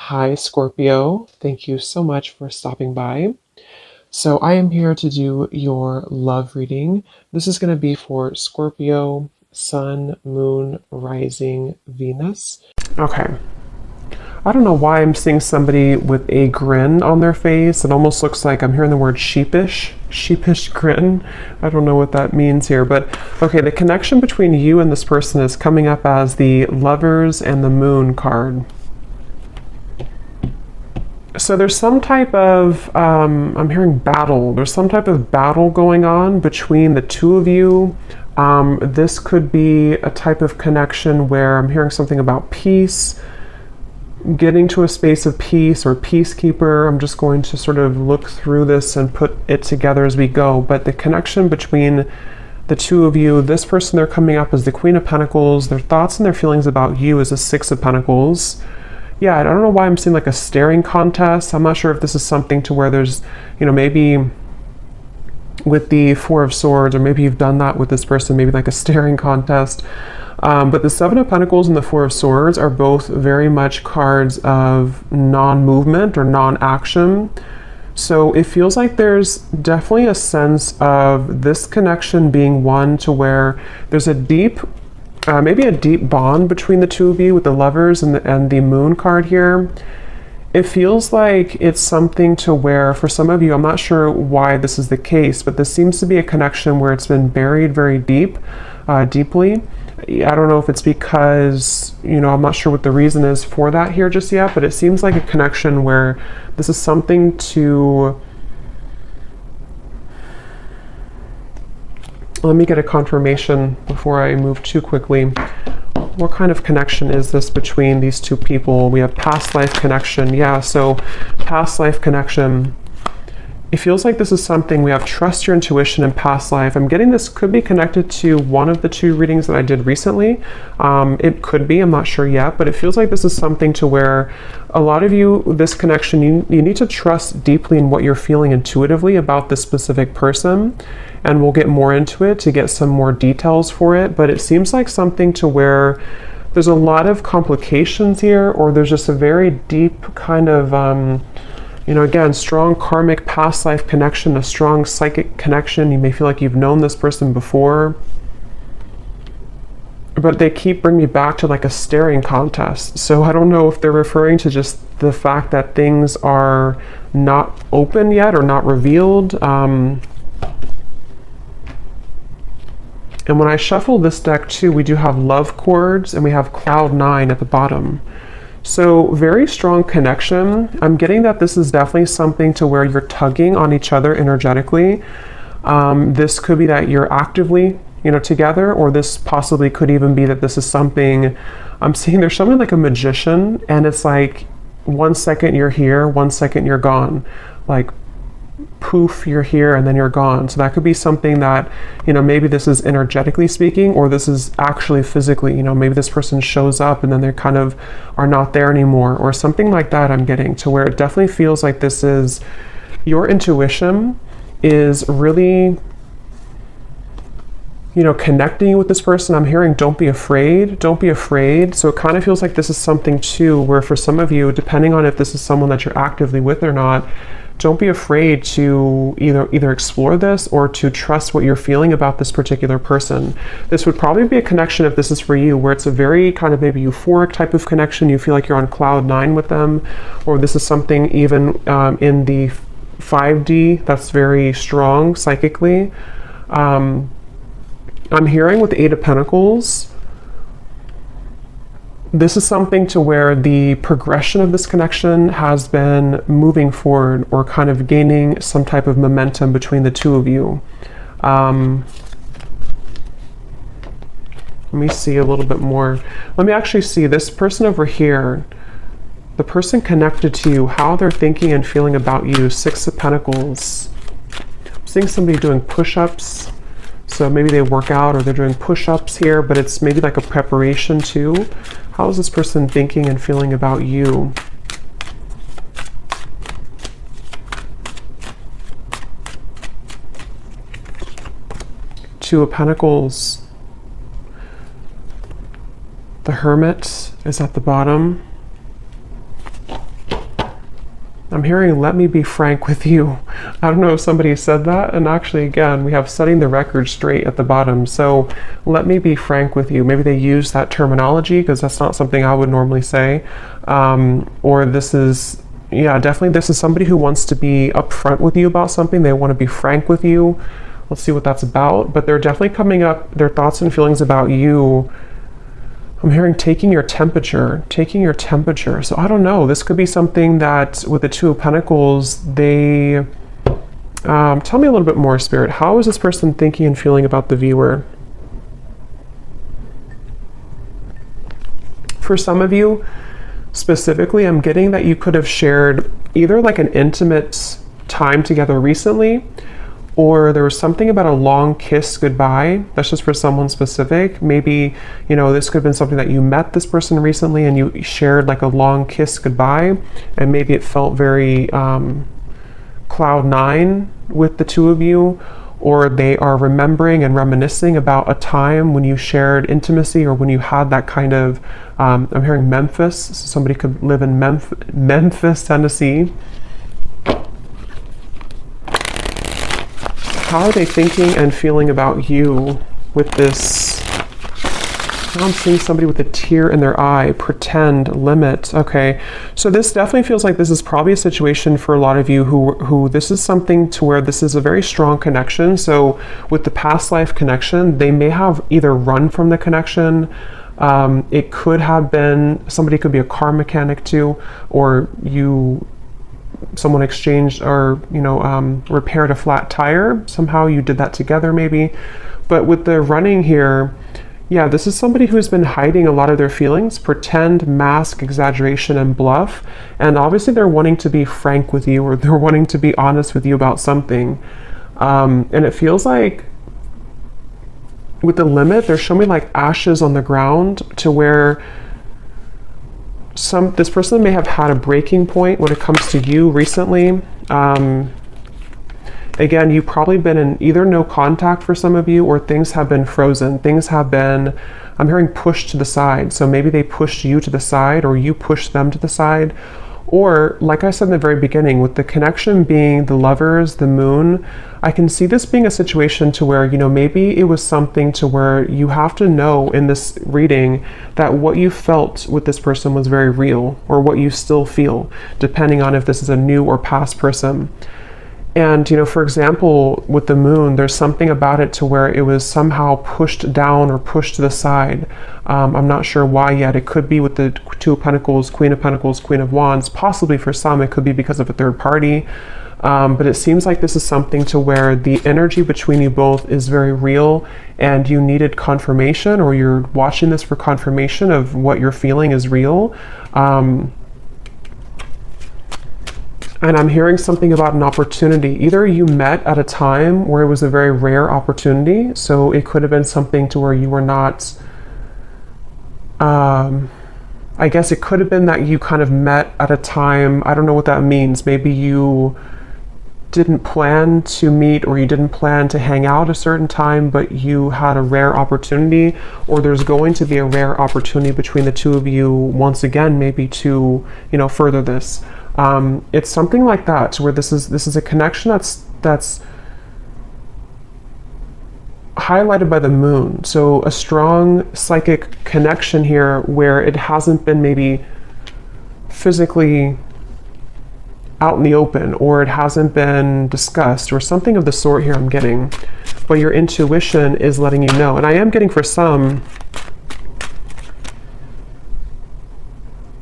Hi, Scorpio. Thank you so much for stopping by. So, I am here to do your love reading. This is going to be for Scorpio, Sun, Moon, Rising, Venus. Okay. I don't know why I'm seeing somebody with a grin on their face. It almost looks like I'm hearing the word sheepish grin. I don't know what that means here, but okay, the connection between you and this person is coming up as the Lovers and the Moon card. So there's some type of, I'm hearing battle. There's some type of battle going on between the two of you. This could be a type of connection where I'm hearing something about peace, getting to a space of peace or peacekeeper. I'm just going to sort of look through this and put it together as we go. But the connection between the two of you, this person, they're coming up as the Queen of Pentacles. Their thoughts and their feelings about you is a Six of Pentacles. Yeah, I don't know why I'm seeing like a staring contest. I'm not sure if this is something to where there's, maybe with the Four of Swords, or maybe you've done that with this person, maybe like a staring contest. But the Seven of Pentacles and the Four of Swords are both very much cards of non-movement or non-action. So it feels like there's definitely a sense of this connection being one to where there's a deep maybe a deep bond between the two of you with the Lovers and the Moon card here. It feels like it's something to where, for some of you, I'm not sure why this is the case, but this seems to be a connection where it's been buried very deeply. I don't know if it's because, I'm not sure what the reason is for that here just yet, but it seems like a connection where this is something to... Let me get a confirmation before I move too quickly. What kind of connection is this between these two people? We have past life connection. Yeah, so past life connection. It feels like this is something we have trust your intuition in past life. I'm getting this could be connected to one of the two readings that I did recently. It could be, I'm not sure yet, but it feels like this is something to where a lot of you, this connection, you need to trust deeply in what you're feeling intuitively about this specific person. And we'll get more into it to get some more details for it. But it seems like something to where there's a lot of complications here, or there's just a very deep kind of, again, strong karmic past life connection, a strong psychic connection. You may feel like you've known this person before. But they keep bringing me back to like a staring contest. So I don't know if they're referring to just the fact that things are not open yet or not revealed. And when I shuffle this deck too, we do have love chords and we have cloud 9 at the bottom. So very strong connection. I'm getting that this is definitely something to where you're tugging on each other energetically. This could be that you're actively, together, or this possibly could even be that this is something, I'm seeing there's something like a magician, and it's like 1 second you're here, 1 second you're gone. Like poof, you're here and then you're gone. So that could be something that, maybe this is energetically speaking, or this is actually physically, maybe this person shows up and then they kind of are not there anymore, or something like that. I'm getting to where it definitely feels like this is your intuition is really, connecting you with this person. I'm hearing don't be afraid. So it kind of feels like this is something too where for some of you, depending on if this is someone that you're actively with or not, don't be afraid to either explore this or to trust what you're feeling about this particular person. This would probably be a connection, if this is for you, where it's a very kind of maybe euphoric type of connection. You feel like you're on cloud 9 with them, or this is something even in the 5D that's very strong psychically. I'm hearing with the Eight of Pentacles, this is something to where the progression of this connection has been moving forward or kind of gaining some type of momentum between the two of you. Let me see a little bit more. Let me actually see this person over here, the person connected to you, how they're thinking and feeling about you. Six of Pentacles. I'm seeing somebody doing push-ups. So maybe they work out or they're doing push-ups here, but it's maybe like a preparation too. How is this person thinking and feeling about you? Two of Pentacles. The Hermit is at the bottom. I'm hearing, let me be frank with you. I don't know if somebody said that. And actually, again, we have setting the record straight at the bottom. So let me be frank with you. Maybe they use that terminology because that's not something I would normally say. Or this is, yeah, definitely this is somebody who wants to be upfront with you about something. They want to be frank with you. Let's see what that's about. But they're definitely coming up, their thoughts and feelings about you. I'm hearing taking your temperature. So I don't know. This could be something that with the Two of Pentacles, they... tell me a little bit more, Spirit. How is this person thinking and feeling about the viewer? For some of you, specifically, I'm getting that you could have shared either like an intimate time together recently, or there was something about a long kiss goodbye. That's just for someone specific. Maybe, you know, this could have been something that you met this person recently and you shared like a long kiss goodbye, and maybe it felt very cloud nine with the two of you, or they are remembering and reminiscing about a time when you shared intimacy or when you had that kind of, I'm hearing Memphis. So somebody could live in Memphis, Tennessee. How are they thinking and feeling about you with this? Now I'm seeing somebody with a tear in their eye, pretend, limit. Okay, so this definitely feels like this is probably a situation for a lot of you who this is something to where this is a very strong connection. So with the past life connection, they may have either run from the connection. It could have been, somebody could be a car mechanic too, or someone exchanged or, you know, repaired a flat tire. Somehow you did that together maybe. But with the running here, yeah, this is somebody who's been hiding a lot of their feelings, pretend, mask, exaggeration, and bluff. And obviously they're wanting to be frank with you, or they're wanting to be honest with you about something. And it feels like with the limit, they're showing me like ashes on the ground, to where this person may have had a breaking point when it comes to you recently. Again, you've probably been in either no contact for some of you, or things have been frozen. Things have been, I'm hearing, pushed to the side. So maybe they pushed you to the side, or you pushed them to the side. Or, like I said in the very beginning, with the connection being the Lovers, the Moon, I can see this being a situation to where, you know, maybe it was something to where you have to know in this reading that what you felt with this person was very real, or what you still feel, depending on if this is a new or past person. And, you know, for example, with the Moon, there's something about it to where it was somehow pushed down or pushed to the side. I'm not sure why yet. It could be with the Two of Pentacles, Queen of Wands. Possibly for some, it could be because of a third party. But it seems like this is something to where the energy between you both is very real, and you needed confirmation, or you're watching this for confirmation of what you're feeling is real. And I'm hearing something about an opportunity. Either you met at a time where it was a very rare opportunity. So it could have been something to where you were not, I guess it could have been that you kind of met at a time, I don't know what that means. Maybe you didn't plan to meet, or you didn't plan to hang out a certain time, but you had a rare opportunity, or there's going to be a rare opportunity between the two of you once again, maybe to, you know, further this. It's something like that, where this is a connection that's highlighted by the Moon. So a strong psychic connection here, where it hasn't been maybe physically out in the open, or it hasn't been discussed, or something of the sort here I'm getting. But your intuition is letting you know. And I am getting, for some,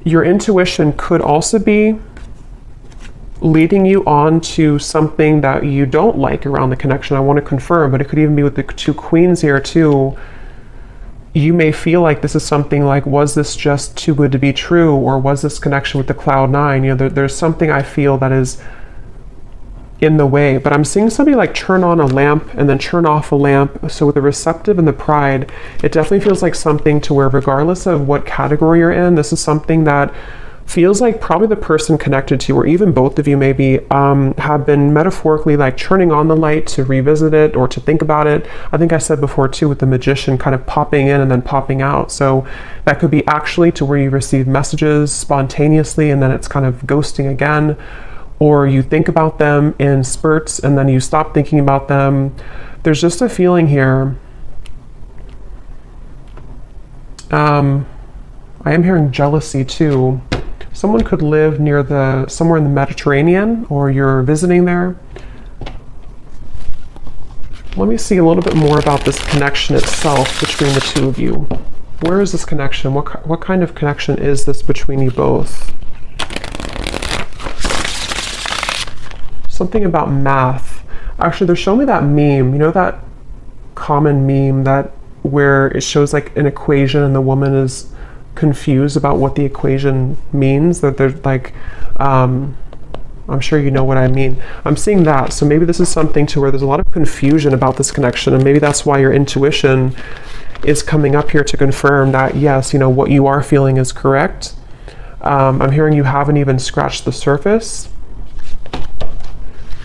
your intuition could also be leading you on to something that you don't like around the connection. I want to confirm, but it could even be with the two queens here too. You may feel like this is something like, was this just too good to be true? Or was this connection with the Cloud Nine? You know, there's something I feel that is in the way. But I'm seeing somebody like turn on a lamp and then turn off a lamp. So with the Receptive and the Pride, it definitely feels like something to where, regardless of what category you're in, this is something that feels like probably the person connected to you, or even both of you maybe, have been metaphorically like turning on the light to revisit it or to think about it. I think I said before too, with the Magician kind of popping in and then popping out. So that could be actually to where you receive messages spontaneously and then it's kind of ghosting again. or you think about them in spurts and then you stop thinking about them. There's just a feeling here. I am hearing jealousy too. Someone could live near somewhere in the Mediterranean, or you're visiting there. Let me see a little bit more about this connection itself between the two of you. Where is this connection? What kind of connection is this between you both? Something about math. Actually, they're showing me that meme. You know that common meme where it shows like an equation and the woman is confused about what the equation means? That they're like, I'm sure you know what I mean. I'm seeing that. So maybe this is something to where there's a lot of confusion about this connection, and maybe that's why your intuition is coming up here to confirm that, yes, you know, what you are feeling is correct. I'm hearing you haven't even scratched the surface.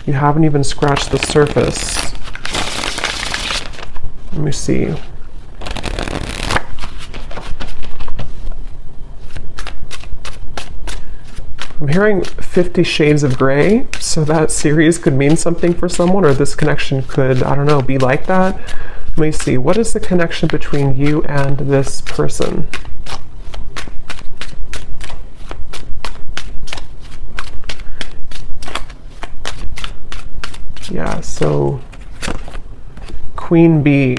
You haven't even scratched the surface. Let me see. I'm hearing 50 Shades of Grey, so that series could mean something for someone, or this connection could, I don't know, be like that. Let me see, what is the connection between you and this person? Yeah, so Queen Bee.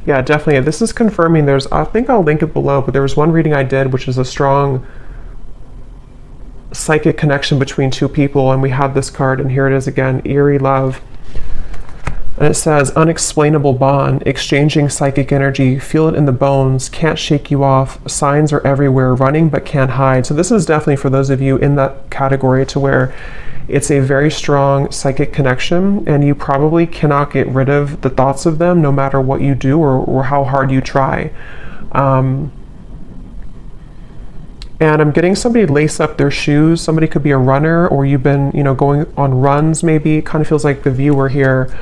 Yeah, definitely. This is confirming I think I'll link it below, but there was one reading I did, which is a strong psychic connection between two people, and we had this card, and here it is again, Eerie Love. And it says, unexplainable bond, exchanging psychic energy, feel it in the bones, can't shake you off, signs are everywhere, running but can't hide. So this is definitely for those of you in that category to where it's a very strong psychic connection, and you probably cannot get rid of the thoughts of them no matter what you do or how hard you try. And I'm getting somebody lace up their shoes. Somebody could be a runner, or you've been, you know, going on runs maybe. It kind of feels like the viewer here.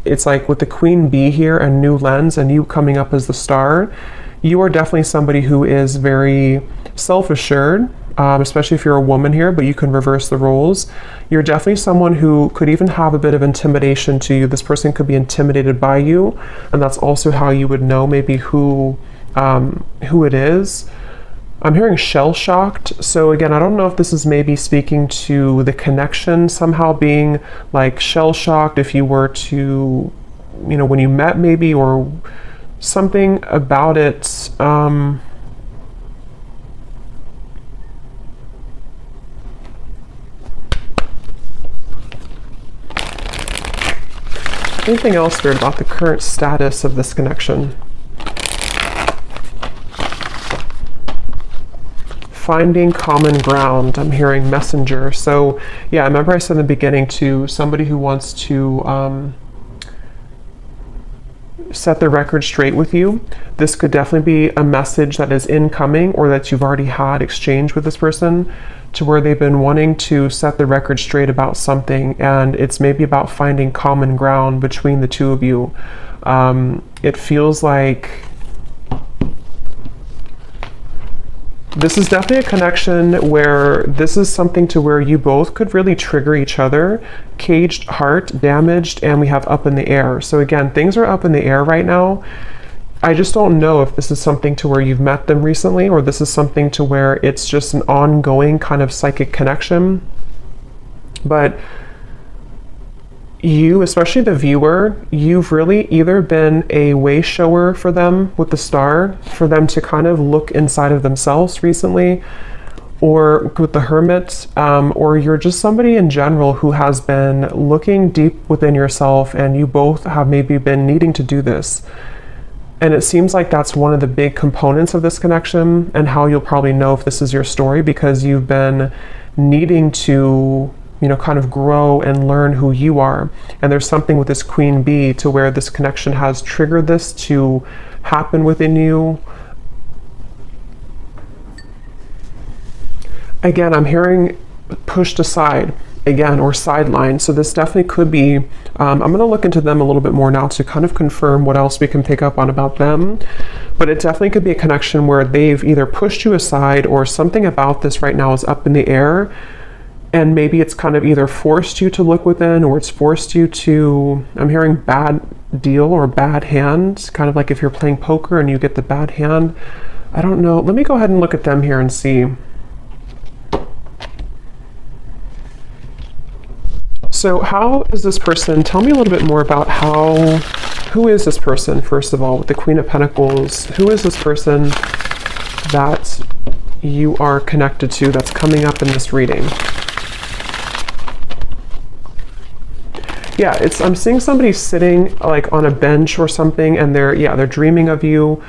It's like with the Queen Bee here and New Lens and you coming up as the star, you are definitely somebody who is very self-assured, especially if you're a woman here, but you can reverse the roles. You're definitely someone who could even have a bit of intimidation to you. This person could be intimidated by you, and that's also how you would know maybe who it is. I'm hearing shell-shocked. So again, I don't know if this is maybe speaking to the connection somehow being like shell-shocked if you were to, you know, when you met maybe, or something about it. Anything else weird about the current status of this connection? Finding common ground. I'm hearing messenger. So yeah, I remember I said in the beginning to somebody who wants to set the record straight with you. This could definitely be a message that is incoming, or that you've already had exchange with this person, to where they've been wanting to set the record straight about something, and it's maybe about finding common ground between the two of you. It feels like this is definitely a connection where this is something to where you both could really trigger each other. Caged heart, damaged, and we have up in the air. So again, things are up in the air right now. I just don't know if this is something to where you've met them recently, or this is something to where it's just an ongoing kind of psychic connection. But you, especially the viewer, you've really either been a way shower for them with the star, for them to kind of look inside of themselves recently, or with the Hermit, or you're just somebody in general who has been looking deep within yourself, and you both have maybe been needing to do this. And it seems like that's one of the big components of this connection, and how you'll probably know if this is your story, because you've been needing to, you know, kind of grow and learn who you are. And there's something with this Queen Bee to where this connection has triggered this to happen within you. Again, I'm hearing pushed aside again, or sidelined. So this definitely could be, I'm going to look into them a little bit more now to kind of confirm what else we can pick up on about them. But it definitely could be a connection where they've either pushed you aside, or something about this right now is up in the air. And maybe it's kind of either forced you to look within, or it's forced you to, I'm hearing bad deal or bad hand, kind of like if you're playing poker and you get the bad hand. I don't know. Let me go ahead and look at them here and see. So how is this person, tell me a little bit more about who is this person, first of all, with the Queen of Pentacles? Who is this person that you are connected to that's coming up in this reading? Yeah, I'm seeing somebody sitting like on a bench or something, and they're dreaming of you,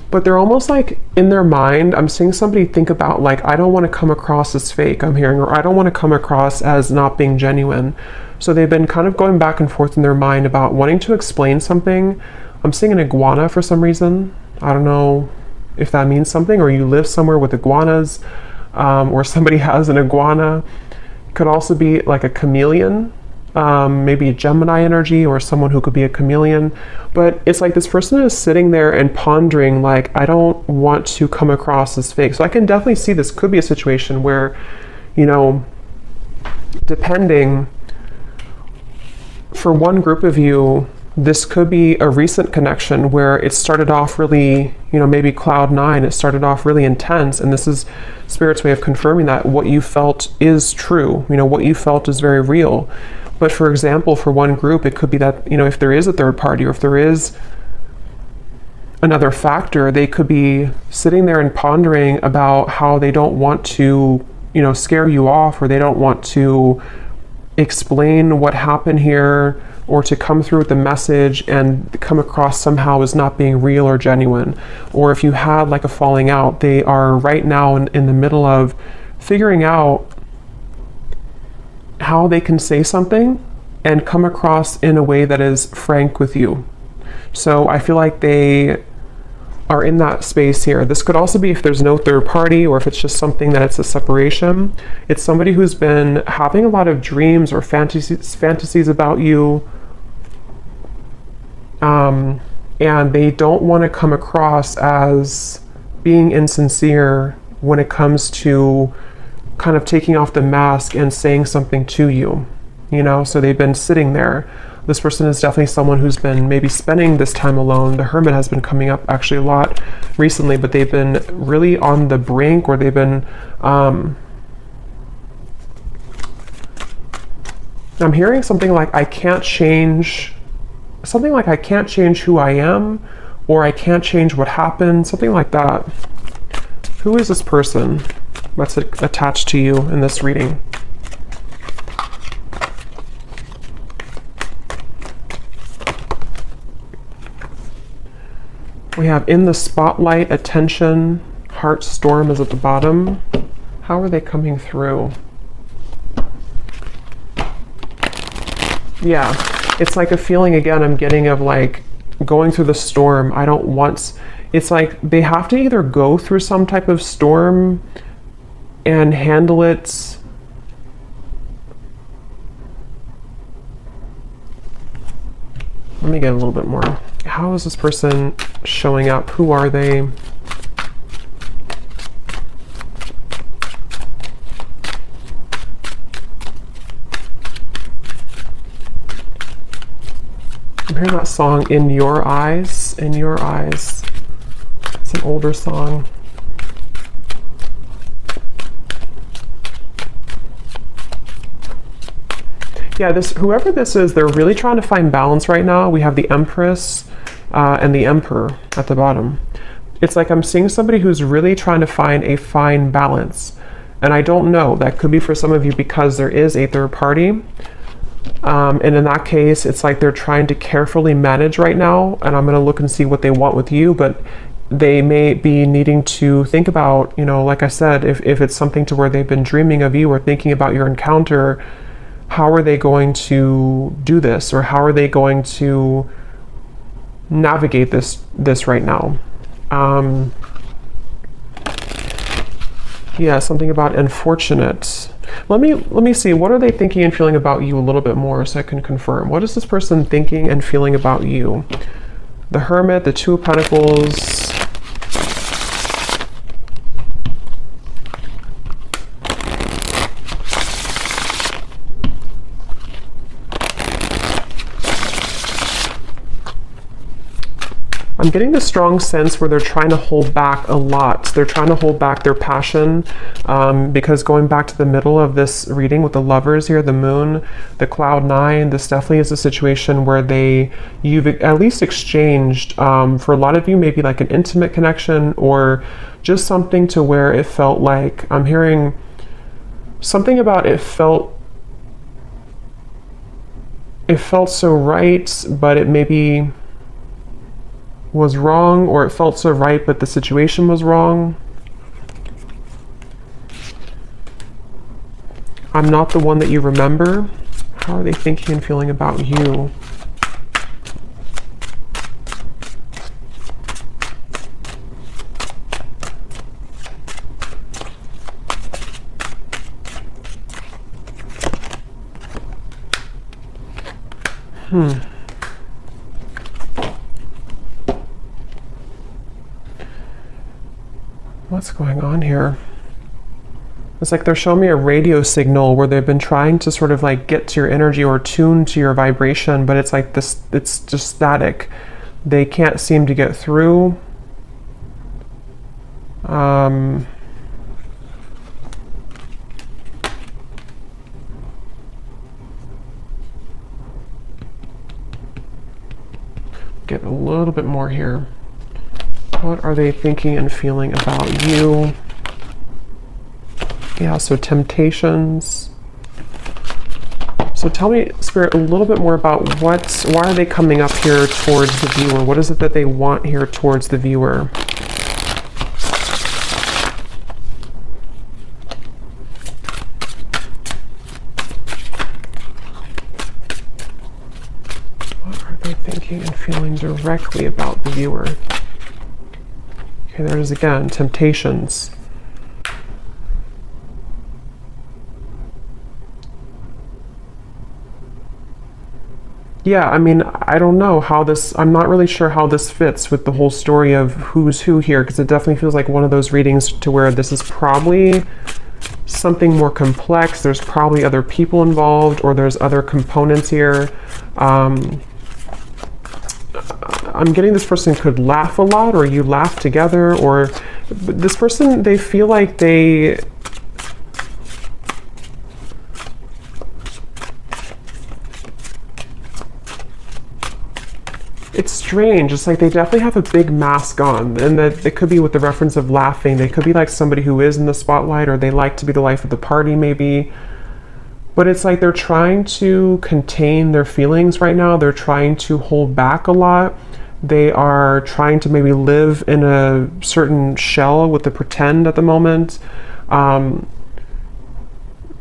but they're almost like in their mind, I'm seeing somebody think about like, I don't want to come across as fake, I'm hearing, or I don't want to come across as not being genuine. So they've been kind of going back and forth in their mind about wanting to explain something. I'm seeing an iguana for some reason. I don't know if that means something, or you live somewhere with iguanas, or somebody has an iguana. It could also be like a chameleon. Maybe a Gemini energy, or someone who could be a chameleon. But it's like this person is sitting there and pondering like, I don't want to come across as fake. So I can definitely see this could be a situation where, you know, depending, for one group of you, this could be a recent connection where it started off really, you know, maybe cloud nine, it started off really intense, and this is Spirit's way of confirming that what you felt is true, you know, what you felt is very real. But for example, for one group, it could be that, you know, if there is a third party, or if there is another factor, they could be sitting there and pondering about how they don't want to, you know, scare you off, or they don't want to explain what happened here, or to come through with the message and come across somehow as not being real or genuine. Or if you had like a falling out, they are right now in the middle of figuring out how they can say something and come across in a way that is frank with you. So I feel like they are in that space here. This could also be if there's no third party, or if it's just something that it's a separation. It's somebody who's been having a lot of dreams or fantasies about you, and they don't want to come across as being insincere when it comes to kind of taking off the mask and saying something to you, you know. So they've been sitting there. This person is definitely someone who's been maybe spending this time alone. The Hermit has been coming up actually a lot recently, but they've been really on the brink, or they've been I'm hearing something like I can't change who I am, or I can't change what happened, something like that. Who is this person that's attached to you in this reading? We have in the spotlight, attention, heart storm is at the bottom. How are they coming through? Yeah, it's like a feeling again I'm getting of like going through the storm. It's like they have to either go through some type of storm and handle it. Let me get a little bit more. How is this person showing up? Who are they? I'm hearing that song, In Your Eyes, In Your Eyes. It's an older song. Yeah, whoever this is, they're really trying to find balance right now. We have the Empress and the Emperor at the bottom. It's like I'm seeing somebody who's really trying to find a fine balance. And I don't know, that could be for some of you because there is a third party. And in that case, it's like they're trying to carefully manage right now. And I'm going to look and see what they want with you. But they may be needing to think about, you know, like I said, if it's something to where they've been dreaming of you or thinking about your encounter, how are they going to do this, or how are they going to navigate this right now? Yeah, something about unfortunate. Let me see, what are they thinking and feeling about you a little bit more so I can confirm. What is this person thinking and feeling about you? The Hermit, the Two of Pentacles. I'm getting the strong sense where they're trying to hold back a lot. They're trying to hold back their passion, because going back to the middle of this reading with the lovers here, the moon, the cloud 9, this definitely is a situation where you've at least exchanged, for a lot of you, maybe like an intimate connection, or just something to where it felt like, I'm hearing something about it felt so right, but it maybe was wrong, or it felt so right but the situation was wrong. I'm not the one that you remember. How are they thinking and feeling about you? What's going on here? It's like they're showing me a radio signal where they've been trying to sort of like get to your energy or tune to your vibration, but it's like this, it's just static. They can't seem to get through. Get a little bit more here. What are they thinking and feeling about you? Yeah, so temptations. So tell me, Spirit, a little bit more about why are they coming up here towards the viewer? What is it that they want here towards the viewer? What are they thinking and feeling directly about the viewer? Okay, there it is again, temptations. Yeah, I mean, I don't know how this, I'm not really sure how this fits with the whole story of who's who here, because it definitely feels like one of those readings to where this is probably something more complex. There's probably other people involved, or there's other components here. I'm getting this person could laugh a lot, or you laugh together, or this person, they feel like they... It's strange. It's like they definitely have a big mask on, and that it could be with the reference of laughing. They could be like somebody who is in the spotlight, or they like to be the life of the party maybe. But it's like they're trying to contain their feelings right now. They're trying to hold back a lot. They are trying to maybe live in a certain shell with the pretend at the moment.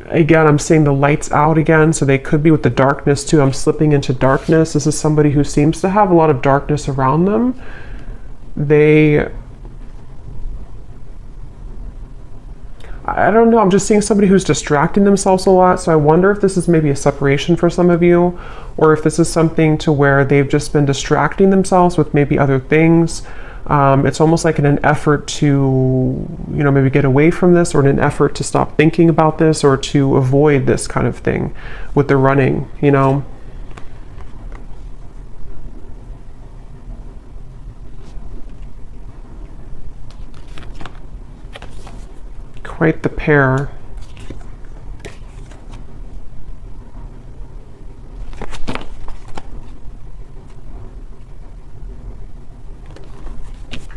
Again, I'm seeing the lights out again, so they could be with the darkness too. I'm slipping into darkness. This is somebody who seems to have a lot of darkness around them. I don't know, I'm just seeing somebody who's distracting themselves a lot, so I wonder if this is maybe a separation for some of you, or if this is something to where they've just been distracting themselves with maybe other things. It's almost like in an effort to, maybe get away from this, or in an effort to stop thinking about this, or to avoid this kind of thing with the running, Quite the pair.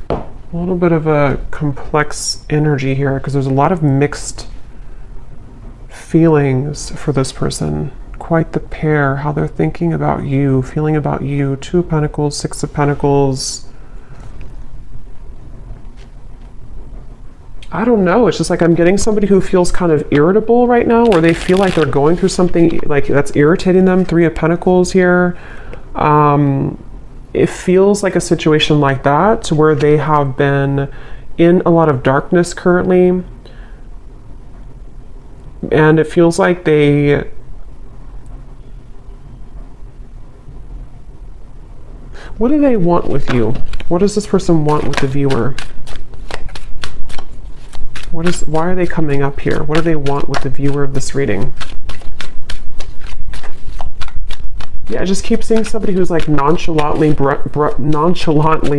A little bit of a complex energy here, because there's a lot of mixed feelings for this person. Quite the pair, how they're thinking about you, feeling about you. 2 of Pentacles, 6 of Pentacles. I don't know, it's just like I'm getting somebody who feels kind of irritable right now, or they feel like they're going through something like that's irritating them. 3 of Pentacles here. It feels like a situation like that, where they have been in a lot of darkness currently, and it feels like what do they want with you? What does this person want with the viewer? Why are they coming up here? What do they want with the viewer of this reading? Yeah, I just keep seeing somebody who's like nonchalantly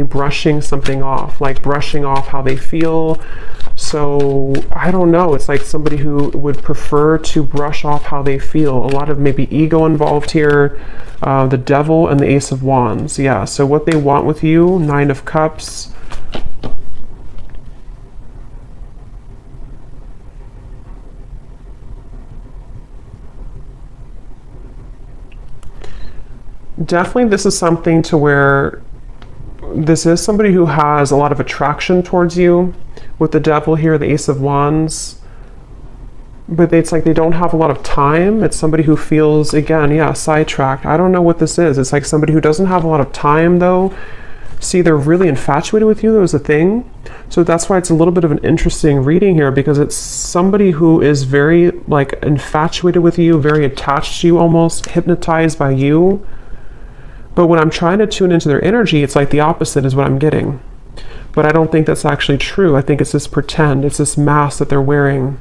brushing something off, like brushing off how they feel. So I don't know, it's like somebody who would prefer to brush off how they feel. A lot of maybe ego involved here. The Devil and the Ace of Wands. Yeah, so what they want with you, Nine of Cups. Definitely this is something to where this is somebody who has a lot of attraction towards you. With the Devil here, the Ace of Wands. But it's like they don't have a lot of time. It's somebody who feels, again, yeah, sidetracked. I don't know what this is. It's like somebody who doesn't have a lot of time, though. See, they're really infatuated with you. That was a thing. So that's why it's a little bit of an interesting reading here, because it's somebody who is very, like, infatuated with you, very attached to you, almost hypnotized by you. But when I'm trying to tune into their energy, it's like the opposite is what I'm getting. But I don't think that's actually true. I think it's this pretend. It's this mask that they're wearing.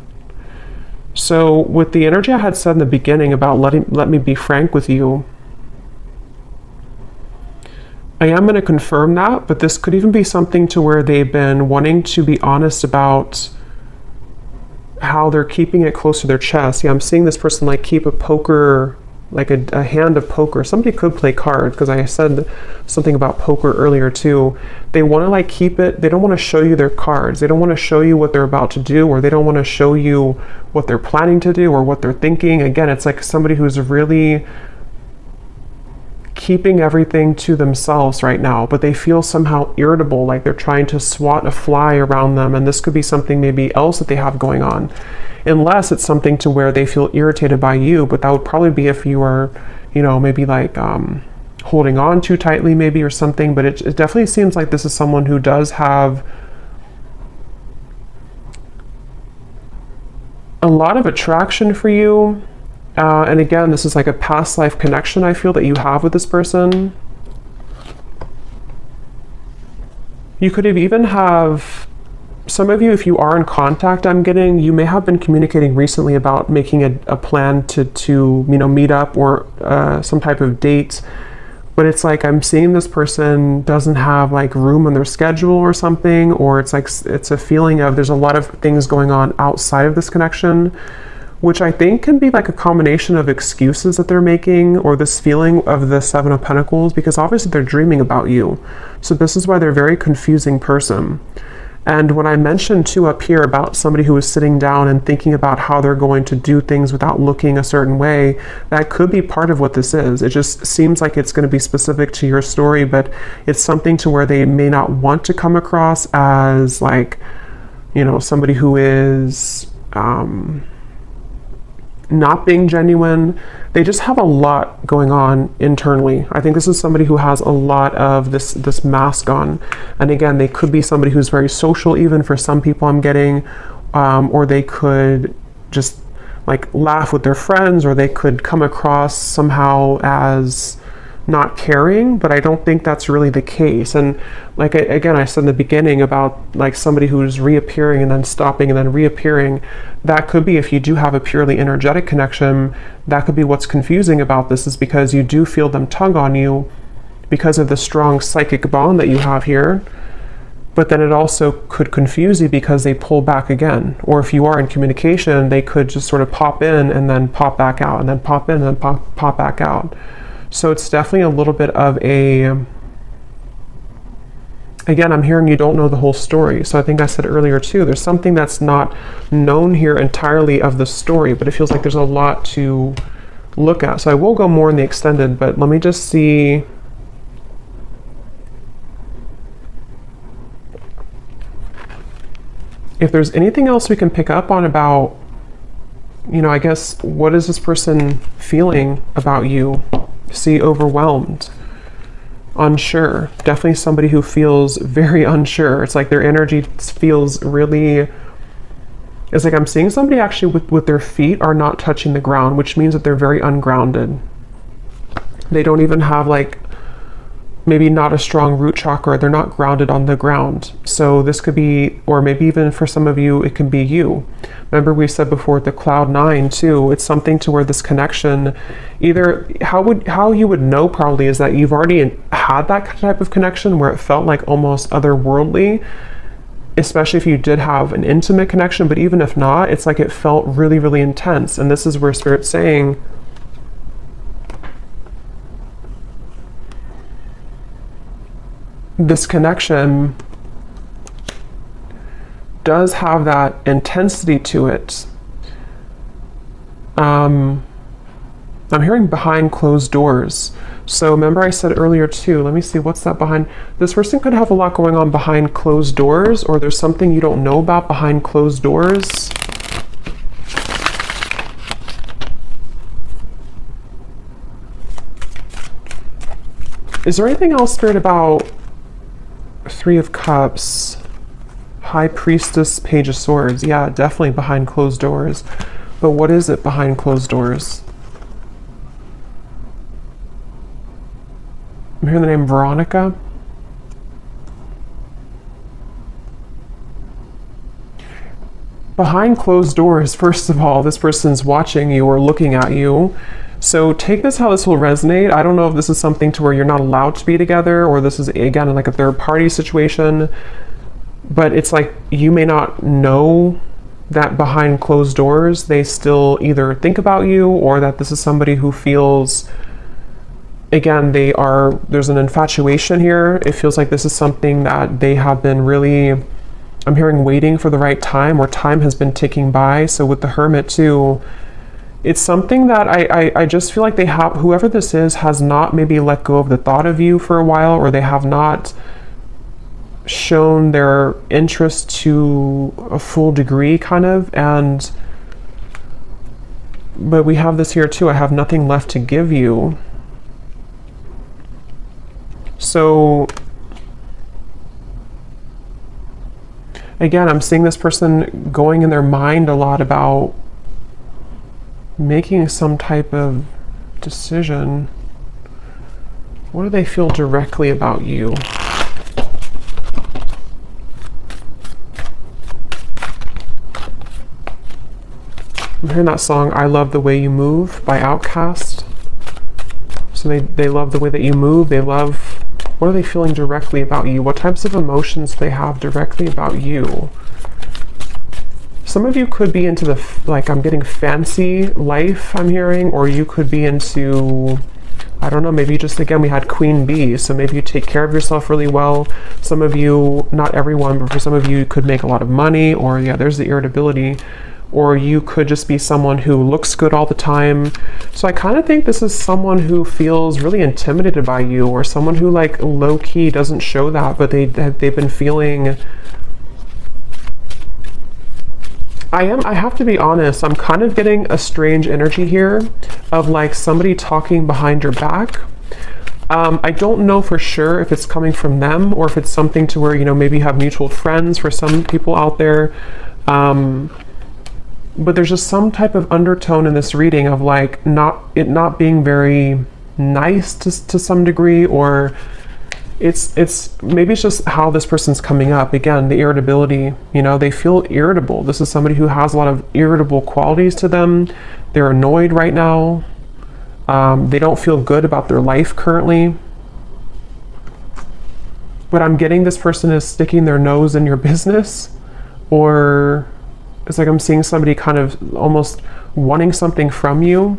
So with the energy I had said in the beginning about let me be frank with you, I am going to confirm that, but this could even be something to where they've been wanting to be honest about how they're keeping it close to their chest. Yeah, I'm seeing this person like keep a poker, like a hand of poker. Somebody could play cards, because I said something about poker earlier too. They want to like keep it, they don't want to show you their cards. They don't want to show you what they're about to do, or they don't want to show you what they're planning to do or what they're thinking. Again, it's like somebody who's really keeping everything to themselves right now, but they feel somehow irritable, like they're trying to swat a fly around them. And this could be something maybe else that they have going on, unless it's something to where they feel irritated by you. But that would probably be if you are, you know, maybe like holding on too tightly maybe or something. But it definitely seems like this is someone who does have a lot of attraction for you. And again, this is like a past life connection I feel that you have with this person. You could have even have, some of you, if you are in contact, I'm getting, you may have been communicating recently about making a plan to you know, meet up or some type of date. But it's like I'm seeing this person doesn't have like room on their schedule or something, or it's like it's a feeling of there's a lot of things going on outside of this connection, which I think can be like a combination of excuses that they're making, or this feeling of the Seven of Pentacles, because obviously they're dreaming about you. So this is why they're a very confusing person. And when I mentioned too up here about somebody who is sitting down and thinking about how they're going to do things without looking a certain way, that could be part of what this is. It just seems like it's going to be specific to your story, but it's something to where they may not want to come across as like, you know, somebody who is not being genuine. They just have a lot going on internally. I think this is somebody who has a lot of this mask on. And again, they could be somebody who's very social, even for some people I'm getting, or they could just like laugh with their friends, or they could come across somehow as not caring, but I don't think that's really the case. And like again, I said in the beginning about like somebody who's reappearing and then stopping and then reappearing, that could be, if you do have a purely energetic connection, that could be what's confusing about this, is because you do feel them tug on you because of the strong psychic bond that you have here. But then it also could confuse you because they pull back again. Or if you are in communication, they could just sort of pop in and then pop back out, and then pop in and then pop back out. So it's definitely a little bit of a, again, I'm hearing you don't know the whole story. So I think I said earlier too, there's something that's not known here entirely of the story, but it feels like there's a lot to look at. So I will go more in the extended, but let me just see. If there's anything else we can pick up on about, you know, I guess, what is this person feeling about you? See, overwhelmed, unsure. Definitely somebody who feels very unsure. It's like their energy feels really, it's like I'm seeing somebody actually with their feet are not touching the ground, which means that they're very ungrounded. They don't even have like maybe not a strong root chakra. They're not grounded on the ground. So this could be, or maybe even for some of you, it can be you. Remember we said before the cloud 9 too, it's something to where this connection, either how you would know probably is that you've already had that type of connection where it felt like almost otherworldly, especially if you did have an intimate connection, but even if not, it's like it felt really, really intense. And this is where Spirit's saying, this connection does have that intensity to it. I'm hearing behind closed doors. So remember I said earlier too, let me see, what's that behind? This person could have a lot going on behind closed doors, or there's something you don't know about behind closed doors. Is there anything else, Spirit, about Three of Cups, High Priestess, Page of Swords? Yeah, definitely behind closed doors. But what is it behind closed doors? I'm hearing the name Veronica. Behind closed doors, first of all, this person's watching you or looking at you. So take this how this will resonate. I don't know if this is something to where you're not allowed to be together, or this is, again, like a third party situation. But it's like you may not know that behind closed doors, they still either think about you, or that this is somebody who feels, again, there's an infatuation here. It feels like this is something that they have been really, I'm hearing, waiting for the right time, or time has been ticking by. So with the Hermit too, it's something that I just feel like they have, whoever this is has not maybe let go of the thought of you for a while, or they have not shown their interest to a full degree kind of. But we have this here too, I have nothing left to give you. So again, I'm seeing this person going in their mind a lot about making some type of decision. What do they feel directly about you? I'm hearing that song, I Love the Way You Move by Outkast. So they love the way that you move. They love, what are they feeling directly about you? What types of emotions they have directly about you? Some of you could be into the, like, I'm getting fancy life, I'm hearing, or you could be into, I don't know, maybe just, again, we had Queen Bee, so maybe you take care of yourself really well. Some of you, not everyone, but for some of you, could make a lot of money, or yeah, there's the irritability. Or you could just be someone who looks good all the time. So I kind of think this is someone who feels really intimidated by you, or someone who, like, low-key doesn't show that, but they've been feeling, I have to be honest, I'm kind of getting a strange energy here of like somebody talking behind your back. I don't know for sure if it's coming from them, or if it's something to where, you know, maybe you have mutual friends for some people out there. But there's just some type of undertone in this reading of like not being very nice to some degree, or it's maybe it's just how this person's coming up. Again, the irritability, you know, they feel irritable. This is somebody who has a lot of irritable qualities to them. They're annoyed right now. They don't feel good about their life currently. But I'm getting this person is sticking their nose in your business, or it's like I'm seeing somebody kind of almost wanting something from you.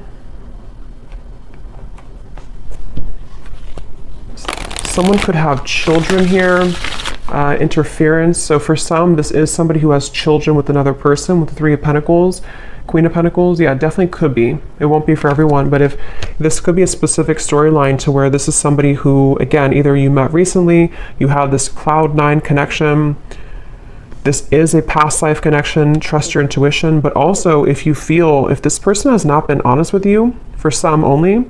Someone could have children here, interference. So for some, this is somebody who has children with another person, with the Three of Pentacles, Queen of Pentacles. Yeah, definitely could be. It won't be for everyone, but if this could be a specific storyline to where this is somebody who, again, either you met recently, you have this Cloud 9 connection. This is a past life connection. Trust your intuition. But also, if you feel, if this person has not been honest with you, for some only,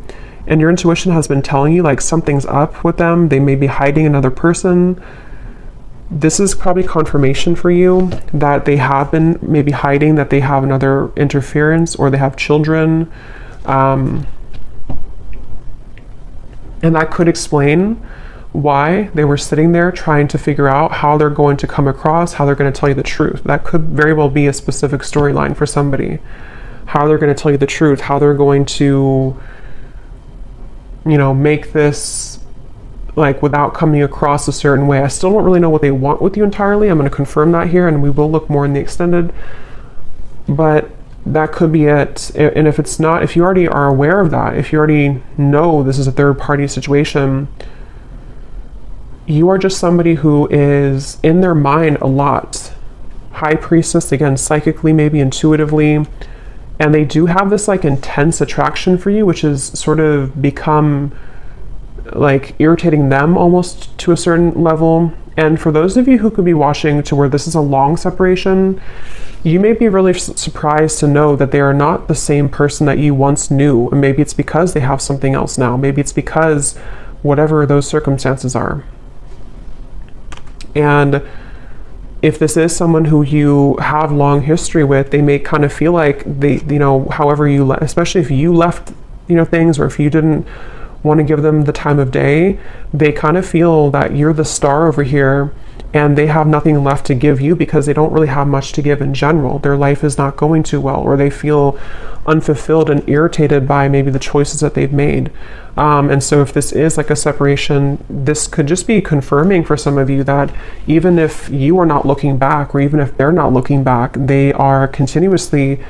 and your intuition has been telling you like something's up with them, they may be hiding another person, this is probably confirmation for you that they have been maybe hiding, that they have another interference, or they have children. And that could explain why they were sitting there trying to figure out how they're going to come across, how they're going to tell you the truth. That could very well be a specific storyline for somebody. How they're going to tell you the truth, how they're going to, you know, make this like without coming across a certain way. I still don't really know what they want with you entirely. I'm going to confirm that here, and we will look more in the extended, but that could be it. And if it's not, if you already are aware of that, if you already know this is a third party situation, you are just somebody who is in their mind a lot. High priestess, again, psychically, maybe intuitively, and they do have this like intense attraction for you, which has sort of become like irritating them almost to a certain level. And for those of you who could be watching to where this is a long separation, you may be really surprised to know that they are not the same person that you once knew. And maybe it's because they have something else now. Maybe it's because whatever those circumstances are. And if this is someone who you have long history with, they may kind of feel like they, you know, however you, especially if you left, you know, things, or if you didn't want to give them the time of day, they kind of feel that you're the star over here and they have nothing left to give you because they don't really have much to give in general. Their life is not going too well, or they feel unfulfilled and irritated by maybe the choices that they've made. And so if this is like a separation, this could just be confirming for some of you that even if you are not looking back, or even if they're not looking back, they are continuously,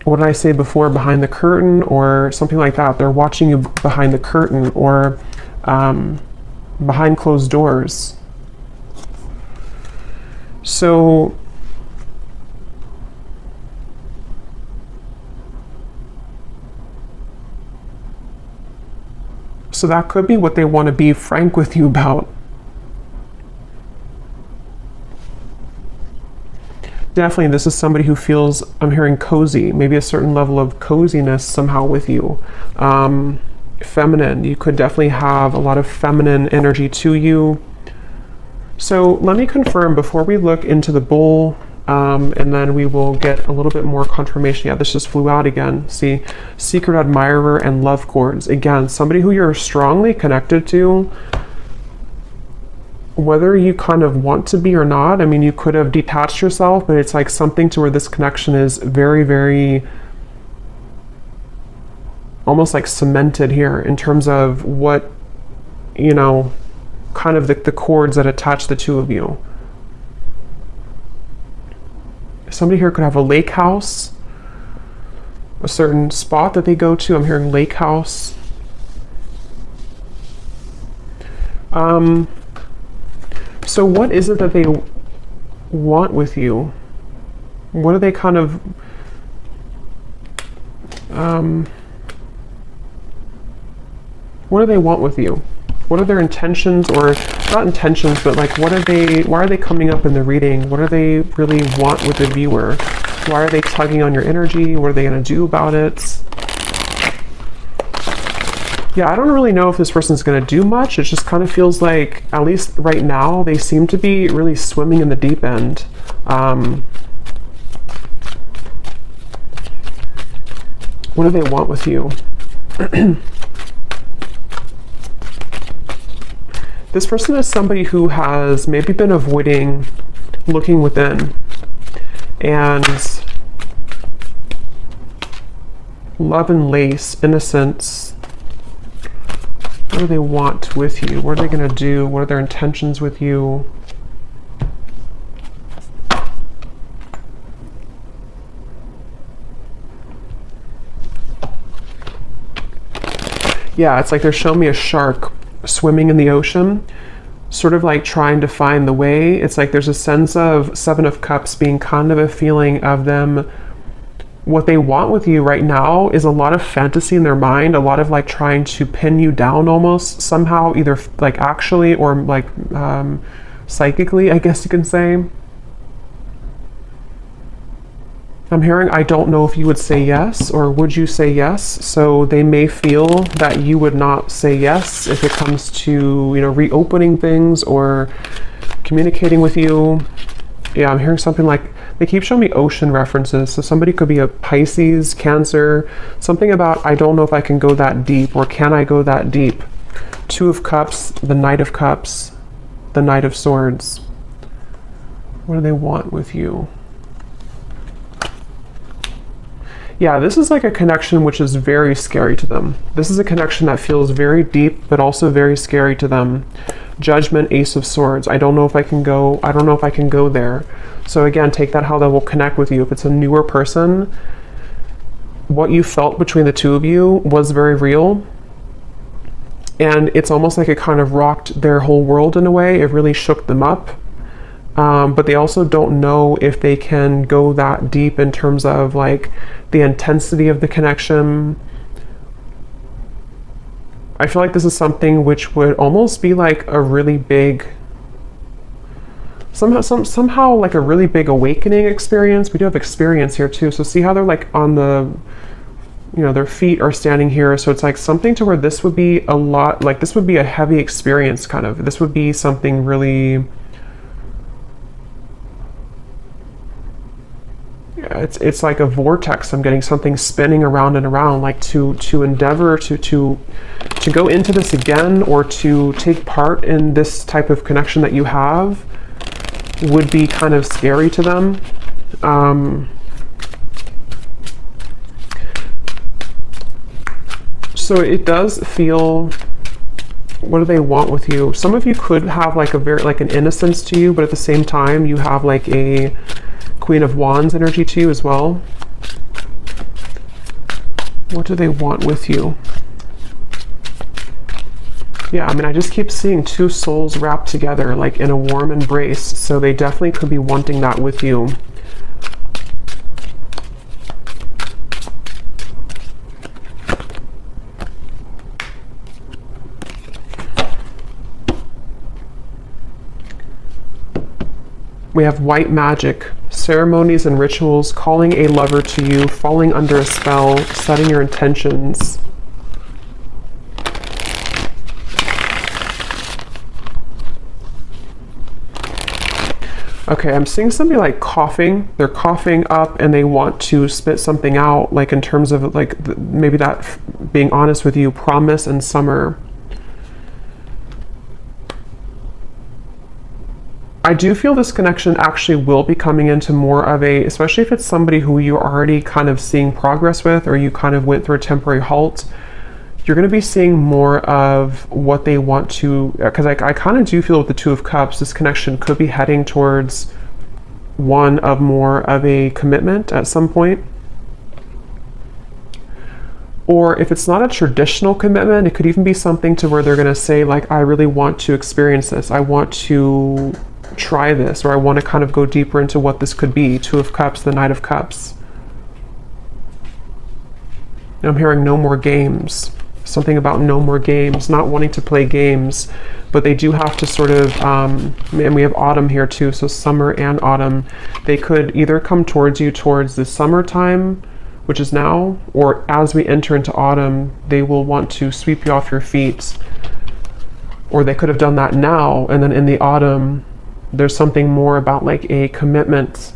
what did I say before, behind the curtain or something like that. They're watching you behind the curtain, or behind closed doors. So that could be what they want to be frank with you about. Definitely, this is somebody who feels, I'm hearing cozy, maybe a certain level of coziness somehow with you. Feminine, you could definitely have a lot of feminine energy to you. So let me confirm before we look into the bull, and then we will get a little bit more confirmation. Yeah, this just flew out again. See, secret admirer and love cords. Again, somebody who you're strongly connected to, whether you kind of want to be or not. I mean, you could have detached yourself, but it's like something to where this connection is very, very almost like cemented here in terms of what, you know, kind of the cords that attach the two of you. Somebody here could have a lake house, a certain spot that they go to. I'm hearing lake house. So what is it that they want with you? What do they kind of, what do they want with you? What are their intentions, or not intentions, but like what are they, why are they coming up in the reading? What do they really want with the viewer? Why are they tugging on your energy? What are they going to do about it? Yeah, I don't really know if this person's going to do much. It just kind of feels like, at least right now, they seem to be really swimming in the deep end. What do they want with you? This person is somebody who has maybe been avoiding looking within, and love and lace, innocence. What do they want with you? What are they going to do? What are their intentions with you? Yeah, it's like they're showing me a shark swimming in the ocean, sort of like trying to find the way. It's like there's a sense of Seven of Cups being kind of a feeling of them. What they want with you right now is a lot of fantasy in their mind, a lot of like trying to pin you down almost somehow, either like actually or like psychically, I guess you can say. I'm hearing, I don't know if you would say yes, or would you say yes? So they may feel that you would not say yes if it comes to, you know, reopening things or communicating with you. Yeah, I'm hearing something like, they keep showing me ocean references. So somebody could be a Pisces, Cancer, something about, I don't know if I can go that deep, or can I go that deep? Two of Cups, the Knight of Cups, the Knight of Swords. What do they want with you? Yeah, this is like a connection which is very scary to them. This is a connection that feels very deep, but also very scary to them. Judgment, Ace of Swords. I don't know if I can go there. So again, take that how that will connect with you. If it's a newer person, what you felt between the two of you was very real. And it's almost like it kind of rocked their whole world in a way. It really shook them up. But they also don't know if they can go that deep in terms of like the intensity of the connection. I feel like this is something which would almost be like a really big, somehow like a really big awakening experience. We do have experience here too. So see how they're like on the, you know, their feet are standing here. So it's like something to where this would be a lot, like this would be a heavy experience kind of. This would be something really, it's like a vortex. I'm getting something spinning around and around, like to endeavor to go into this again, or to take part in this type of connection that you have would be kind of scary to them. So it does feel, what do they want with you? Some of you could have like a very, like an innocence to you, but at the same time you have like a Queen of Wands energy to you as well. What do they want with you? Yeah, I mean, I just keep seeing two souls wrapped together like in a warm embrace. So they definitely could be wanting that with you. We have white magic, ceremonies and rituals, calling a lover to you, falling under a spell, setting your intentions. Okay, I'm seeing somebody like coughing. They're coughing up and they want to spit something out, like in terms of like maybe that, being honest with you, promise and summer. I do feel this connection actually will be coming into more of a, especially if it's somebody who you're already kind of seeing progress with, or you kind of went through a temporary halt, you're going to be seeing more of what they want to, because I kind of do feel with the Two of Cups, this connection could be heading towards one of more of a commitment at some point. Or if it's not a traditional commitment, it could even be something to where they're going to say like, I really want to experience this. I want to try this, or I want to kind of go deeper into what this could be. Two of Cups, the Knight of Cups. And I'm hearing no more games. Something about no more games, not wanting to play games, but they do have to sort of, and we have autumn here too, so summer and autumn. They could either come towards you towards the summertime, which is now, or as we enter into autumn, they will want to sweep you off your feet. Or they could have done that now, and then in the autumn, there's something more about like a commitment.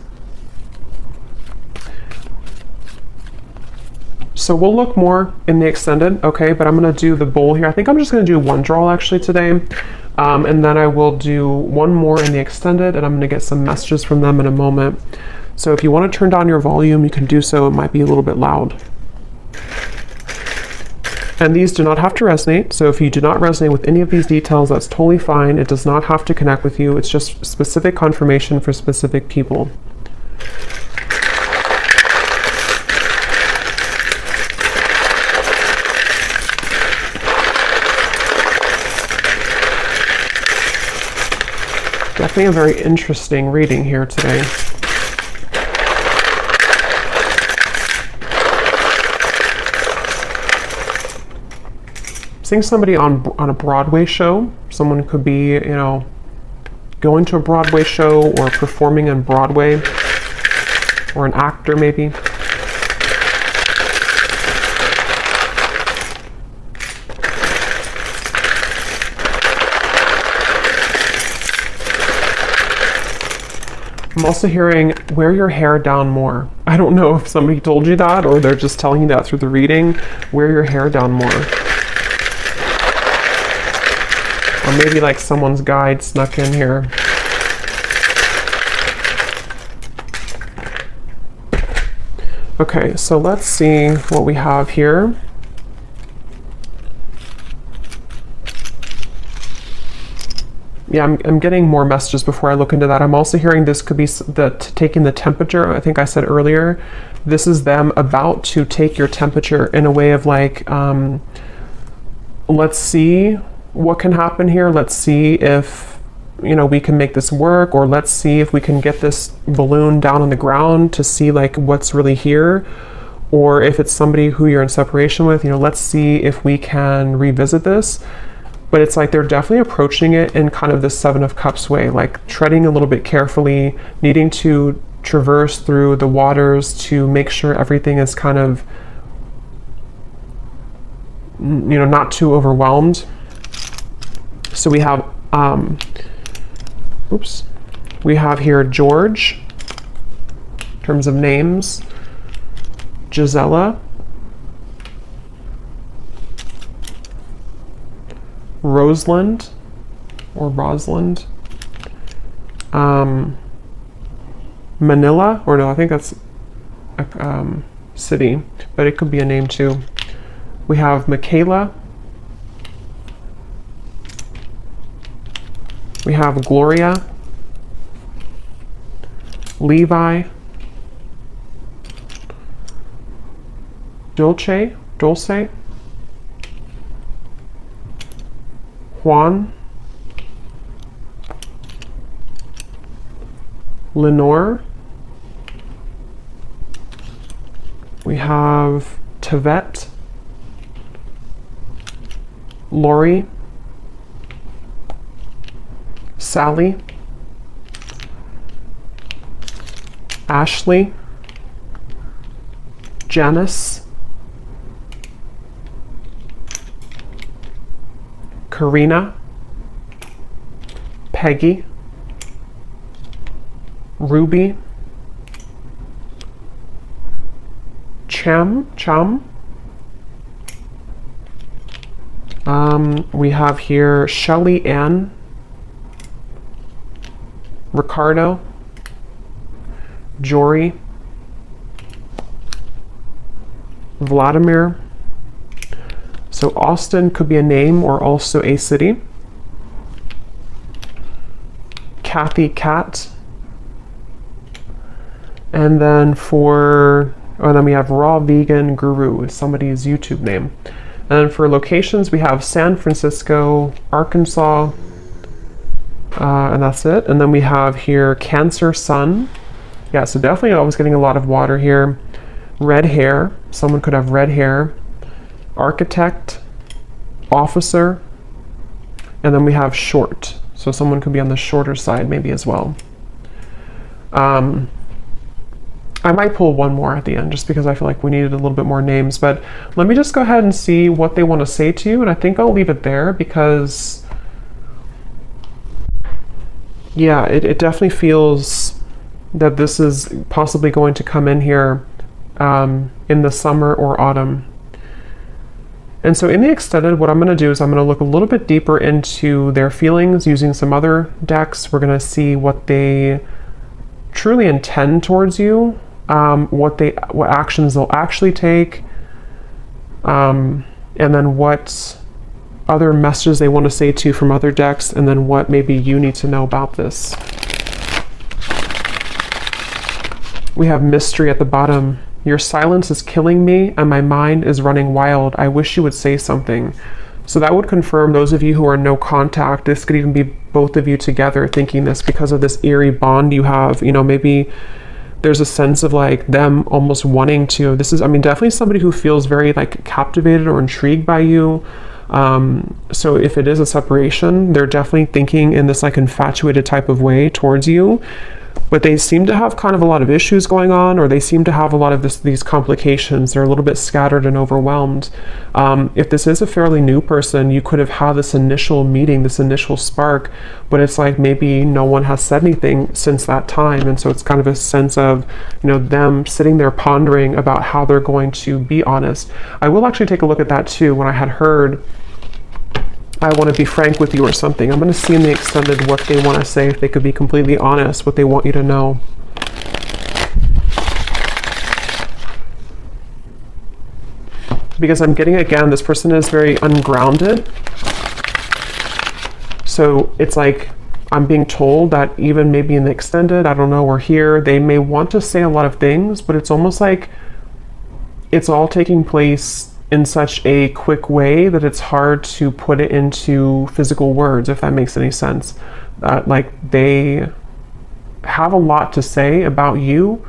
So we'll look more in the extended, okay, but I'm going to do the bowl here. I think I'm just going to do one draw actually today, and then I will do one more in the extended, and I'm going to get some messages from them in a moment. So if you want to turn down your volume, you can do so. It might be a little bit loud. And these do not have to resonate. So if you do not resonate with any of these details, that's totally fine. It does not have to connect with you. It's just specific confirmation for specific people. Definitely a very interesting reading here today. Seeing somebody on a Broadway show. Someone could be, you know, going to a Broadway show or performing on Broadway, or an actor maybe. I'm also hearing wear your hair down more. I don't know if somebody told you that, or they're just telling you that through the reading. Wear your hair down more. Or maybe like someone's guide snuck in here. Okay, so let's see what we have here. Yeah, I'm getting more messages before I look into that. I'm also hearing this could be taking the temperature. I think I said earlier, this is them about to take your temperature in a way of like, let's see what can happen here. Let's see if, you know, we can make this work, or let's see if we can get this balloon down on the ground to see like what's really here. Or if it's somebody who you're in separation with, you know, let's see if we can revisit this. But it's like they're definitely approaching it in kind of the Seven of Cups way, like treading a little bit carefully, needing to traverse through the waters to make sure everything is kind of, you know, not too overwhelmed. So we have, we have here George, in terms of names, Gisela, Rosalind, or Rosalind, Manila, or no, I think that's a city, but it could be a name too. We have Michaela, we have Gloria, Levi, Dulce, Juan, Lenore, we have Tevet, Lori, Sally, Ashley, Janice, Karina, Peggy, Ruby, Cham. We have here Shelly Ann, Ricardo, Jory, Vladimir. So Austin could be a name or also a city. Kathy Cat. And then then we have Raw Vegan Guru, is somebody's YouTube name. And then for locations, we have San Francisco, Arkansas, and that's it. And then we have here Cancer Sun. Yeah, so definitely I was getting a lot of water here. Red hair, someone could have red hair. Architect, officer, and then we have short. So someone could be on the shorter side maybe as well. I might pull one more at the end just because I feel like we needed a little bit more names, but let me just go ahead and see what they want to say to you, and I think I'll leave it there because, yeah, it definitely feels that this is possibly going to come in here in the summer or autumn. And so in the extended, what I'm going to do is I'm going to look a little bit deeper into their feelings using some other decks. We're going to see what they truly intend towards you, what actions they'll actually take, and then what other messages they want to say to you from other decks, and then what maybe you need to know about this. We have mystery at the bottom. Your silence is killing me and my mind is running wild. I wish you would say something. So that would confirm those of you who are no contact. This could even be both of you together thinking this because of this eerie bond you have. You know, maybe there's a sense of like them almost wanting to, definitely somebody who feels very like captivated or intrigued by you. So if it is a separation, they're definitely thinking in this like infatuated type of way towards you. But they seem to have kind of a lot of issues going on, or they seem to have a lot of these complications. They're a little bit scattered and overwhelmed. If this is a fairly new person, you could have had this initial meeting, this initial spark, but it's like maybe no one has said anything since that time. And so it's kind of a sense of, you know, them sitting there pondering about how they're going to be honest. I will actually take a look at that too. When I had heard I want to be frank with you or something. I'm going to see in the extended what they want to say, if they could be completely honest, what they want you to know. Because I'm getting, again, this person is very ungrounded. So it's like I'm being told that even maybe in the extended, I don't know, or here, they may want to say a lot of things, but it's almost like it's all taking place in such a quick way that it's hard to put it into physical words, if that makes any sense. Like they have a lot to say about you,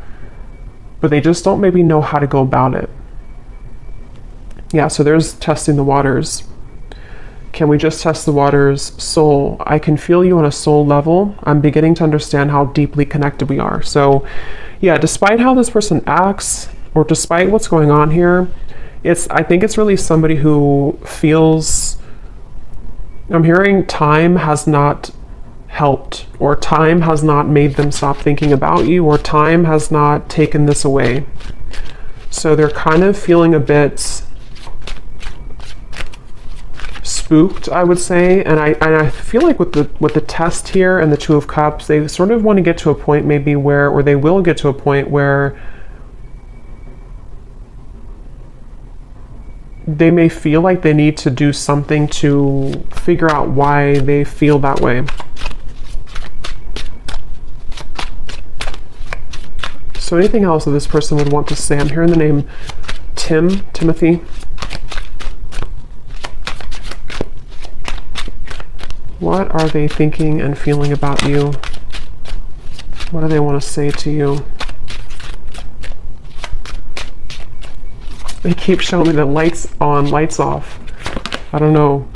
but they just don't maybe know how to go about it. Yeah, so there's testing the waters. Can we just test the waters? Soul. I can feel you on a soul level. I'm beginning to understand how deeply connected we are. So yeah, despite how this person acts, or despite what's going on here, I think it's really somebody who feels, I'm hearing time has not helped, or time has not made them stop thinking about you, or time has not taken this away. So they're kind of feeling a bit spooked, I would say. And I feel like with the test here and the Two of Cups, they sort of want to get to a point maybe where, or they will get to a point where they may feel like they need to do something to figure out why they feel that way. So anything else that this person would want to say? I'm hearing the name Timothy. What are they thinking and feeling about you? What do they want to say to you? They keep showing me the lights on, lights off. I don't know.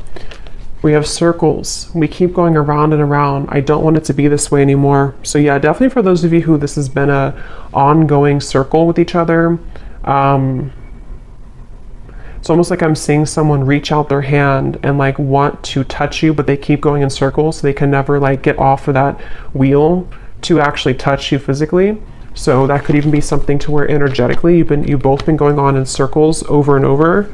We have circles. We keep going around and around. I don't want it to be this way anymore. So yeah, definitely for those of you who this has been a ongoing circle with each other, it's almost like I'm seeing someone reach out their hand and like want to touch you, but they keep going in circles, so they can never like get off of that wheel to actually touch you physically. So that could even be something to where energetically you've both been going on in circles over and over.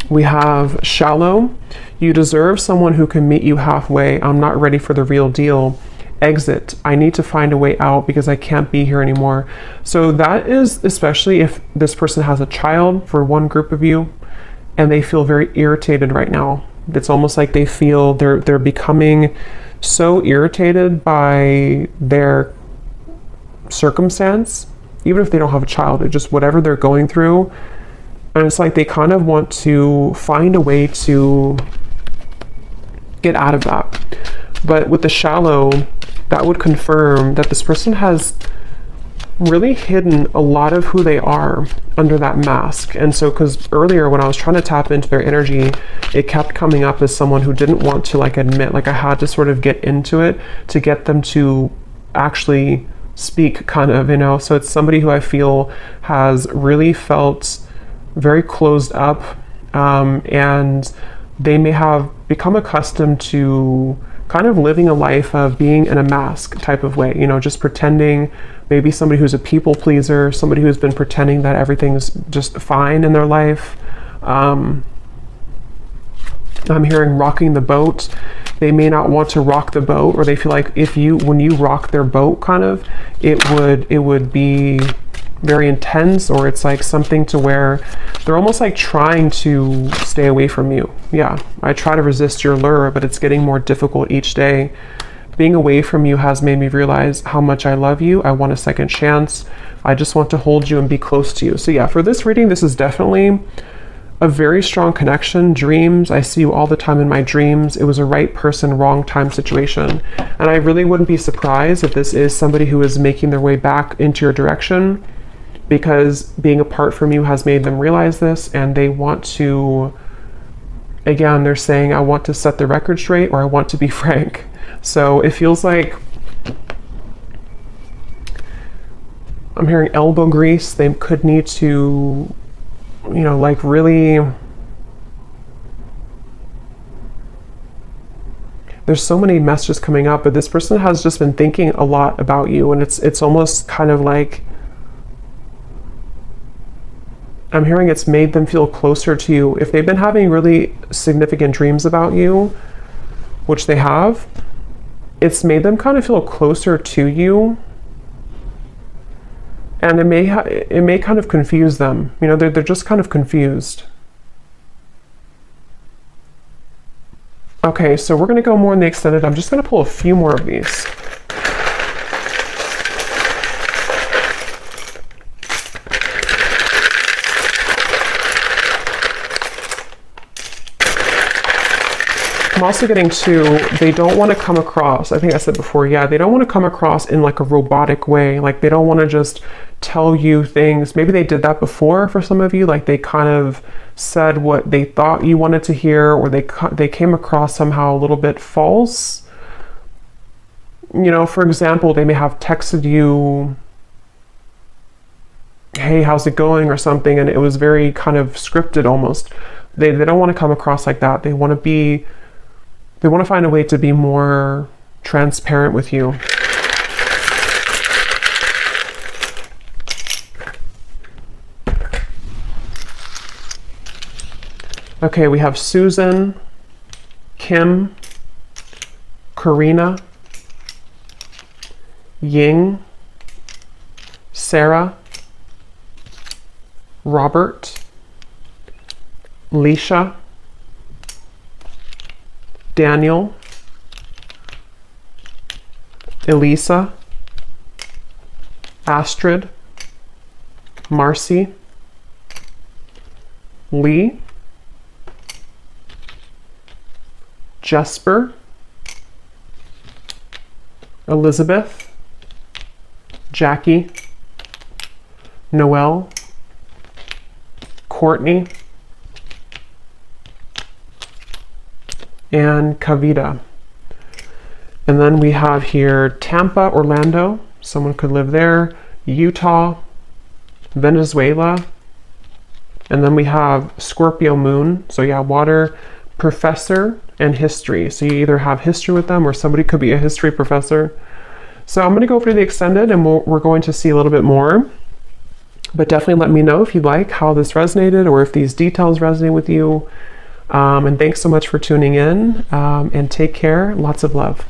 We have shallow. You deserve someone who can meet you halfway. I'm not ready for the real deal. Exit. I need to find a way out because I can't be here anymore. So that is especially if this person has a child, for one group of you, and they feel very irritated right now. It's almost like they feel they're becoming so irritated by their circumstance, even if they don't have a child, it just whatever they're going through. And it's like they kind of want to find a way to get out of that. But with the shallow, that would confirm that this person has really hidden a lot of who they are under that mask. And so, because earlier when I was trying to tap into their energy, it kept coming up as someone who didn't want to like admit, like I had to sort of get into it to get them to actually speak, kind of, you know. So it's somebody who I feel has really felt very closed up, and they may have become accustomed to kind of living a life of being in a mask type of way, you know, just pretending. Maybe somebody who's a people pleaser, somebody who's been pretending that everything's just fine in their life. I'm hearing rocking the boat. They may not want to rock the boat, or they feel like when you rock their boat, kind of, it would be very intense, or it's like something to where they're almost like trying to stay away from you. Yeah, I try to resist your lure, but it's getting more difficult each day. Being away from you has made me realize how much I love you. I want a second chance. I just want to hold you and be close to you. So yeah, for this reading, this is definitely a very strong connection. Dreams, I see you all the time in my dreams. It was a right person, wrong time situation. And I really wouldn't be surprised if this is somebody who is making their way back into your direction, because being apart from you has made them realize this, and they want to, again, they're saying, I want to set the record straight, or I want to be frank. So it feels like I'm hearing elbow grease. They could need to, you know, like really, there's so many messages coming up, but this person has just been thinking a lot about you, and it's almost kind of like I'm hearing it's made them feel closer to you. If they've been having really significant dreams about you, which they have, it's made them kind of feel closer to you. And it may kind of confuse them. You know, they're just kind of confused. Okay, so we're going to go more in the extended. I'm just going to pull a few more of these. I'm also getting to, they don't want to come across, I think I said before, yeah, they don't want to come across in like a robotic way. Like they don't want to just tell you things. Maybe they did that before for some of you. Like they kind of said what they thought you wanted to hear, or they came across somehow a little bit false. You know, for example, they may have texted you, hey, how's it going, or something, and it was very kind of scripted almost. They don't want to come across like that. They want to find a way to be more transparent with you. Okay, we have Susan, Kim, Karina, Ying, Sarah, Robert, Leisha, Daniel, Elisa, Astrid, Marcy, Lee, Jesper, Elizabeth, Jackie, Noelle, Courtney, and Kavita. And then we have here Tampa, Orlando, someone could live there, Utah, Venezuela, and then we have Scorpio moon, so yeah, water, professor, and history. So you either have history with them or somebody could be a history professor. So I'm going to go over to the extended and we're going to see a little bit more. But definitely let me know if you like how this resonated or if these details resonate with you. And thanks so much for tuning in, and take care. Lots of love.